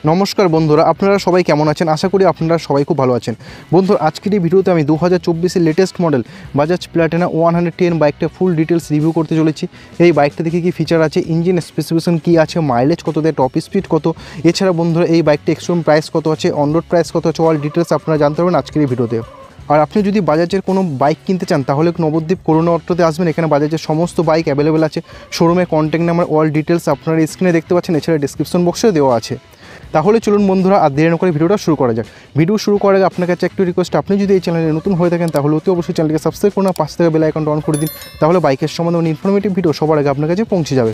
নমস্কার বন্ধুরা, আপনারা সবাই কেমন আছেন? আশা করি আপনারা সবাই খুব ভালো আছেন। বন্ধুরা, আজকের এই ভিডিওতে আমি 2024-এর লেটেস্ট মডেল বাজাজ প্লাটিনা 110 বাইকটা ফুল ডিটেলস রিভিউ করতে চলেছি। এই বাইকটা দেখে কী ফিচার আছে, ইঞ্জিন স্পেসিফিকেশন কী আছে, মাইলেজ কত দেয়, টপ স্পিড কত, এছাড়া বন্ধুরা এই বাইকটা এক্সট্রিম প্রাইস কত আছে, অন রোড প্রাইস কত আছে, অল ডিটেলস আপনারা জানতে পারবেন আজকের এই ভিডিওতে। আর আপনি যদি বাজাজের কোনো বাইক কিনতে চান তাহলে নবদ্বীপ করোনা অটোতে আসবেন। এখানে বাজাজের সমস্ত বাইক অ্যাভেলেবেল আছে। শোরুমের কন্ট্যাক্ট নাম্বার, অল ডিটেলস আপনারা স্ক্রিনে দেখতে পাচ্ছেন, এছাড়া ডিসক্রিপশন বক্সেও দেওয়া আছে। তাহলে চলুন বন্ধুরা, আর দেরি না করে ভিডিওটা শুরু করা যাক। ভিডিও শুরু করার আগে আপনার কাছে একটু রিকোয়েস্ট, আপনি যদি এই চ্যানেলে নতুন হয়ে থাকেন তাহলে অতি অবশ্যই চ্যানেলকে সাবস্ক্রাইব করুন, পাশ থেকে বেল আইকনটা অন করে দিন। তাহলে বাইকের সম্বন্ধে ইনফরমেটিভ ভিডিও সবার আগে আপনার কাছে পৌঁছে যাবে।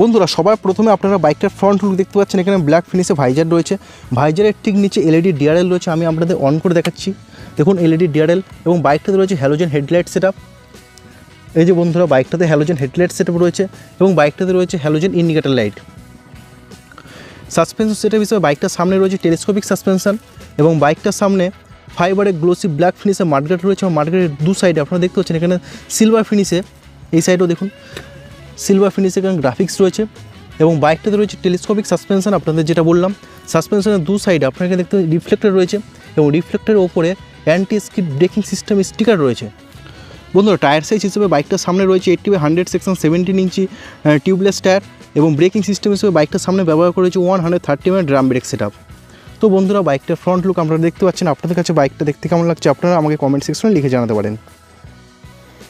বন্ধুরা, সবার প্রথমে আপনারা বাইকটার ফ্রন্ট লুক দেখতে পাচ্ছেন। এখানে ব্ল্যাক ফিনিশে ভাইজার রয়েছে, ভাইজারের ঠিক নিচে এলইডি ডিআরএল রয়েছে। আমি আপনাদের অন করে দেখাচ্ছি, দেখুন এলইডি ডিআরএল। এবং বাইকটাতে রয়েছে হ্যালোজেন হেডলাইট সেটআপ। এই যে বন্ধুরা, বাইকটাতে হ্যালোজেন হেডলাইট সেটআপ রয়েছে এবং বাইকটাতে রয়েছে halogen indicator light. Suspension setup হিসেবে বাইকটার সামনে রয়েছে টেলিস্কোপিক সাসপেনশন এবং বাইকটার সামনে ফাইবারের গ্লোসি ব্ল্যাক ফিনিশে মাডগার্ড রয়েছে এবং মাডগার্ডের দু সাইডে আপনারা দেখতে পাচ্ছেন এখানে সিলভার ফিনিশে, এই সাইডেও দেখুন সিলভার ফিনিশে এখানে গ্রাফিক্স রয়েছে। এবং বাইকটাতে রয়েছে টেলিস্কোপিক সাসপেনশন, আপনাদের যেটা বললাম। সাসপেনশনের দু সাইডে আপনারা এখানে দেখতে রিফ্লেক্টর রয়েছে এবং রিফ্লেক্টরের ওপরে anti skid braking system sticker রয়েছে। বন্ধুরা, টায়ার সাইজ হিসেবে বাইকটার সামনে রয়েছে 80/100 সেকশন 17 ইঞ্চি টিউবলেস টায়ার এবং ব্রেকিং সিস্টেম হিসেবে বাইকটার সামনে ব্যবহার করেছে 130 mm ড্রাম ব্রেক সেটআপ। তো বন্ধুরা, বাইকটার ফ্রন্ট লুক আপনারা দেখতে পাচ্ছেন। আপনাদের কাছে বাইকটা দেখতে কেমন লাগছে আপনারা আমাকে কমেন্ট সেকশনে লিখে জানাতে পারেন।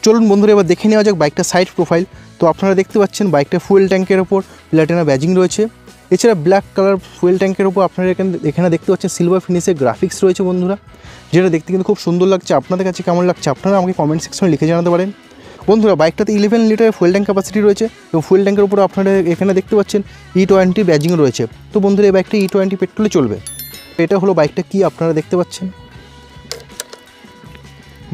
চলুন বন্ধুরা, এবার দেখে নেওয়া যাক বাইকটার সাইড প্রোফাইল। তো আপনারা দেখতে পাচ্ছেন বাইকটা ফুয়েল ট্যাঙ্কের ওপর প্লাটিনা ব্যাজিং রয়েছে। এছাড়া ব্ল্যাক কালার ফুয়েল ট্যাঙ্কের ওপর আপনারা এখানে দেখতে পাচ্ছেন সিলভার ফিনিশের গ্রাফিক্স রয়েছে বন্ধুরা, যেটা দেখতে কিন্তু খুব সুন্দর লাগছে। আপনাদের কাছে কেমন লাগছে আপনারা আমাকে কমেন্ট সেকশনে লিখে জানাতে পারেন। বন্ধুরা, বাইকটাতে 11 লিটারের ফুয়েল ট্যাঙ্ক ক্যাপাসিটি রয়েছে এবং ফুয়েল ট্যাঙ্কের উপর আপনারা এখানে দেখতে পাচ্ছেন E20 ব্যাজিং রয়েছে। তো বন্ধুরা, এই বাইকটা E20 পেট্রোলে চলবে। এটা হলো বাইকটা কি আপনারা দেখতে পাচ্ছেন।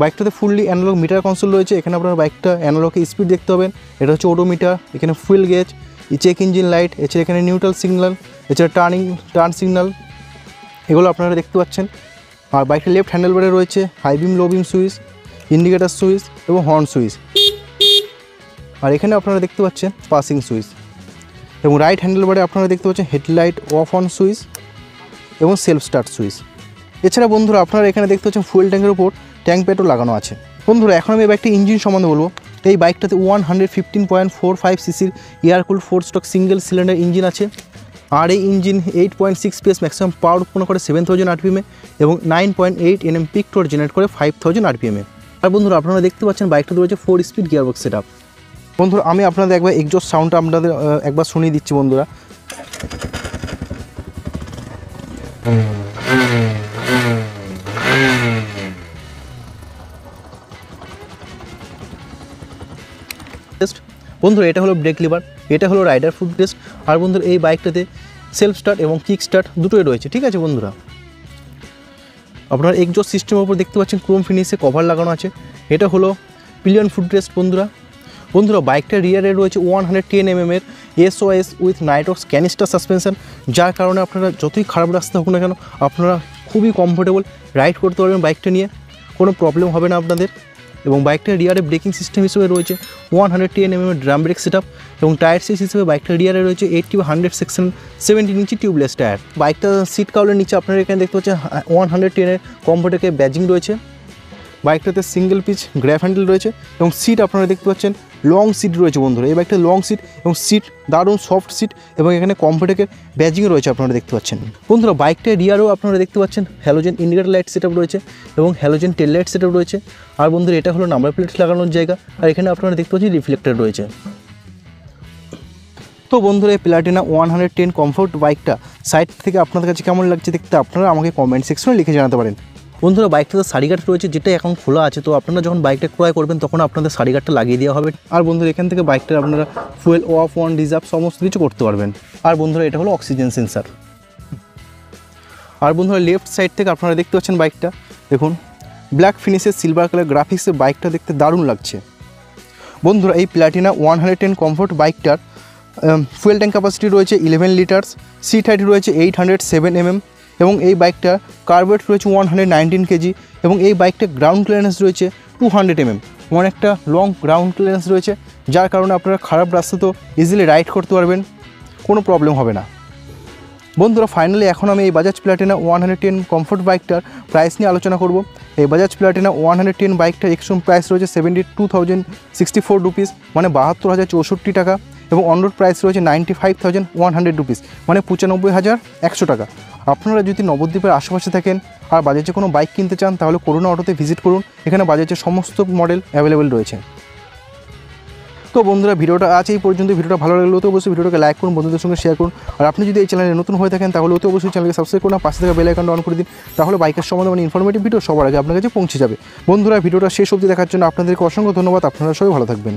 বাইকটাতে ফুললি অ্যানালগ মিটার কনসোল রয়েছে। এখানে আপনার বাইকটা অ্যানালগে স্পিড দেখতে পাবেন, এটা হচ্ছে ওডোমিটার। এখানে fuel gauge, check engine light, এছাড়া এখানে নিউট্রাল সিগন্যাল, এছাড়া টার্ন সিগন্যাল, এগুলো আপনারা দেখতে পাচ্ছেন। আর বাইকটা লেফট হ্যান্ডেলবারে রয়েছে high beam, low beam switch, indicator switch এবং হর্ন সুইচ। আর এখানে আপনারা দেখতে পাচ্ছেন পাসিং সুইচ। এবং রাইট হ্যান্ডেলবারে আপনারা দেখতে পাচ্ছেন হেডলাইট অফ অন সুইচ এবং সেলফ স্টার্ট সুইচ। এছাড়া বন্ধুরা, আপনারা এখানে দেখতে পাচ্ছেন ফুয়েল ট্যাঙ্কের উপর ট্যাঙ্ক প্যাডও লাগানো আছে। বন্ধুরা, এখন আমি এই বাইকটি ইঞ্জিন সম্বন্ধে বলবো। এই বাইকটাতে 115.45 সিসির air cooled 4 stroke single cylinder engine আছে। আর এই ইঞ্জিন 8.6 PS ম্যাক্সিমাম পাওয়ার উৎপন্ন করে 7000 RPM এবং 9.8 Nm পিক টর্ক জেনারেট করে 5000 RPM। আর বন্ধুরা, আপনারা দেখতে পাচ্ছেন বাইকটাতে রয়েছে 4 স্পিড গিয়ারবক্স সেটআপ। বন্ধুরা, আমি আপনাদের একবার এক্সজস্ট সাউন্ডটা আপনাদের একবার শুনিয়ে দিচ্ছি বন্ধুরা। বন্ধুরা, এটা হলো ব্রেক লিভার, এটা হলো রাইডার ফুট রেস্ট। আর বন্ধুরা, এই বাইকটাতে সেলফ স্টার্ট এবং কিক স্টার্ট দুটোই রয়েছে। ঠিক আছে বন্ধুরা, আপনার এক্সজস্ট সিস্টেমের উপর দেখতে পাচ্ছেন ক্রোম ফিনিশে কভার লাগানো আছে। এটা হলো পিলিয়ন ফুট রেস্ট বন্ধুরা, বাইকটার রিয়ারে রয়েছে 110 mm এর SOS উইথ নাইট্রক্স ক্যানিস্টার সাসপেনশন, যার কারণে আপনারা যতই খারাপ রাস্তা হোক না কেন আপনারা খুবই কমফোর্টেবল রাইড করতে পারবেন বাইকটা নিয়ে, কোনো প্রবলেম হবে না আপনাদের। এবং বাইকটার রিয়ারে ব্রেকিং সিস্টেম হিসেবে রয়েছে 110 mm ড্রাম ব্রেক সেটআপ এবং টায়ার সাইজ হিসেবে বাইকটার রিয়ারে রয়েছে 80/100 সেকশন 17 ইঞ্চি টিউবলেস টায়ার। বাইকটা সিট কাউলের নিচে আপনারা এখানে দেখতে পাচ্ছেন 110 এর কমফোর্টেকে ব্যাজিং রয়েছে। বাইকটাতে সিঙ্গেল পিচ গ্র্যাব হ্যান্ডেল রয়েছে এবং সিট আপনারা দেখতে পাচ্ছেন লং সিট রয়েছে বন্ধুরা। এই বাইকটা লং সিট এবং সিট দারুণ সফট সিট এবং এখানে কমফোর্টেকের ব্যাজিং রয়েছে আপনারা দেখতে পাচ্ছেন। বন্ধুরা, বাইকটার রিয়ারও আপনারা দেখতে পাচ্ছেন হ্যালোজেন ইন্ডিকেটর লাইট সেটআপ রয়েছে এবং হ্যালোজেন টেল লাইট সেটআপ রয়েছে। আর বন্ধুরা, এটা হলো নাম্বার প্লেট লাগানোর জায়গা। আর এখানে আপনারা দেখতে পাচ্ছেন রিফ্লেক্টর রয়েছে। তো বন্ধুরা, এই প্লাটিনা 110 কমফোর্ট বাইকটা সাইড থেকে আপনাদের কাছে কেমন লাগছে দেখতে আপনারা আমাকে কমেন্ট সেকশনে লিখে জানাতে পারেন। বন্ধুরা, বাইকটাতে সারিগার্ড রয়েছে, যেটা এখন খোলা আছে। তো আপনারা যখন বাইকটা ক্রয় করবেন তখন আপনাদের সারিগার্ডটা লাগিয়ে দেওয়া হবে। আর বন্ধুরা, এখান থেকে বাইকটা আপনারা ফুয়েল অফ অন রিজার্ভ সমস্ত কিছু করতে পারবেন। আর বন্ধুরা, এটা হলো অক্সিজেন সেন্সার। আর বন্ধুরা, লেফট সাইড থেকে আপনারা দেখতে পাচ্ছেন বাইকটা দেখুন ব্ল্যাক ফিনিশের সিলভার কালার গ্রাফিক্সের বাইকটা দেখতে দারুণ লাগছে। বন্ধুরা, এই প্লাটিনা 110 কমফোর্ট বাইকটার ফুয়েল ট্যাঙ্ক ক্যাপাসিটি রয়েছে 11 লিটার্স, সিট হাইট রয়েছে 807 mm এবং এই বাইকটা কার্বেট রয়েছে 119 কেজি এবং এই বাইকটা গ্রাউন্ড ক্লিয়ারেন্স রয়েছে 200 mm, অনেকটা লং গ্রাউন্ড ক্লিয়ারেন্স রয়েছে, যার কারণে আপনারা খারাপ রাস্তাতেও ইজিলি রাইড করতে পারবেন, কোনো প্রবলেম হবে না। বন্ধুরা ফাইনালি এখন আমি এই বাজাজ প্লাটিনা 110 কমফোর্ট বাইকটার প্রাইস নিয়ে আলোচনা করব। এই বাজাজ প্লাটিনা 110 বাইকটার এক্সট্রিম প্রাইস রয়েছে 72,064 রুপিস, মানে 72,064 টাকা, এবং অন রোড প্রাইস রয়েছে 95,100 রুপিস, মানে 95,100 টাকা। আপনারা যদি নবদ্বীপের আশেপাশে থাকেন আর বাজাজে কোনো বাইক কিনতে চান তাহলে করুণা অটোতে ভিজিট করুন, এখানে বাজাজের সমস্ত মডেল অ্যাভেলেবেল রয়েছে। তো বন্ধুরা ভিডিওটা আজ এই পর্যন্ত। ভিডিওটা ভালো লাগলে তো অবশ্যই ভিডিওটাকে লাইক করুন, বন্ধুদের সঙ্গে শেয়ার করুন, আর আপনি যদি এই চ্যানেলে নতুন হয়ে থাকেন তাহলে অতি অবশ্যই চ্যানেলকে সাবস্ক্রাইব করুন, পাশে থাকা বেল আইকনটা অন করে দিন, তাহলে বাইকের সম্বন্ধে মানে ইনফরমেটিভ ভিডিও সবার আগে আপনার কাছে পৌঁছে যাবে। বন্ধুরা ভিডিওটা শেষ অবধি দেখার জন্য আপনাদেরকে অসংখ্য ধন্যবাদ। আপনারা সবাই ভালো থাকবেন।